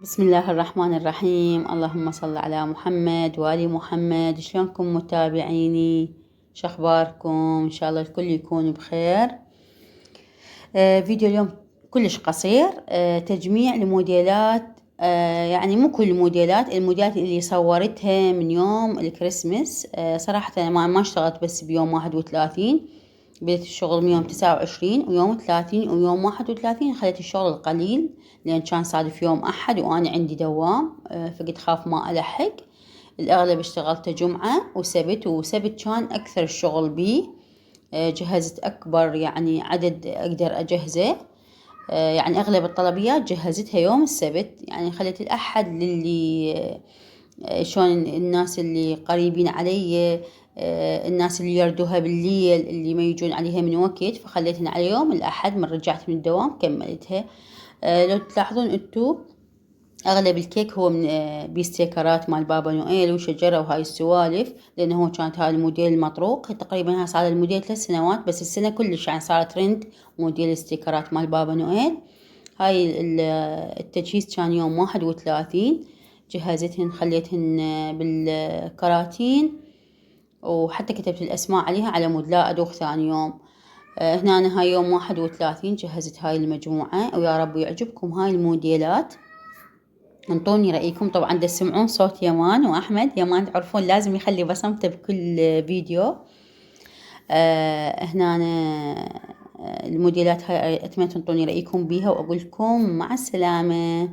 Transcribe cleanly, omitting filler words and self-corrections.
بسم الله الرحمن الرحيم. اللهم صل على محمد وآل محمد. شلونكم متابعيني؟ شخباركم؟ إن شاء الله الكل يكون بخير. فيديو اليوم كلش قصير. تجميع الموديلات، يعني مو كل الموديلات اللي صورتها من يوم الكريسماس. صراحة ما اشتغلت بس بيوم 31، بديت الشغل من يوم 29 ويوم 30 ويوم 31 خليت الشغل القليل لأن كان صادف يوم أحد وأنا عندي دوام، فقلت خاف ما ألحق. الأغلب اشتغلت جمعة وسبت كان أكثر الشغل بيه. جهزت أكبر يعني عدد أقدر أجهزه. يعني أغلب الطلبيات جهزتها يوم السبت، يعني خليت الأحد للي شلون الناس اللي قريبين علي، الناس اللي يردوها بالليل اللي ما يجون عليها من وقت، فخليتها على يوم الأحد من رجعت من الدوام كملتها. لو تلاحظون انتو اغلب الكيك هو من بيستيكرات مال بابا نويل وشجرة وهاي السوالف، لانه هو كانت هاي الموديل المطروق تقريبا. هاي صار الموديل 3 سنوات، بس السنة كلش يعني صار ترند موديل استيكرات مال بابا نويل. هاي التجهيز كان يوم 31، جهزتهن خليتهن بالكراتين وحتى كتبت الأسماء عليها على مود لا أدوخ ثاني يوم. هنا أنا هاي يوم 31 جهزت هاي المجموعة، ويا رب يعجبكم هاي الموديلات. انطوني رأيكم. طبعا تسمعون صوت يمان وأحمد. يمان تعرفون لازم يخلي بصمته بكل فيديو. هنا أنا الموديلات هاي أتمنى تنطوني رأيكم بيها، وأقول لكم مع السلامة.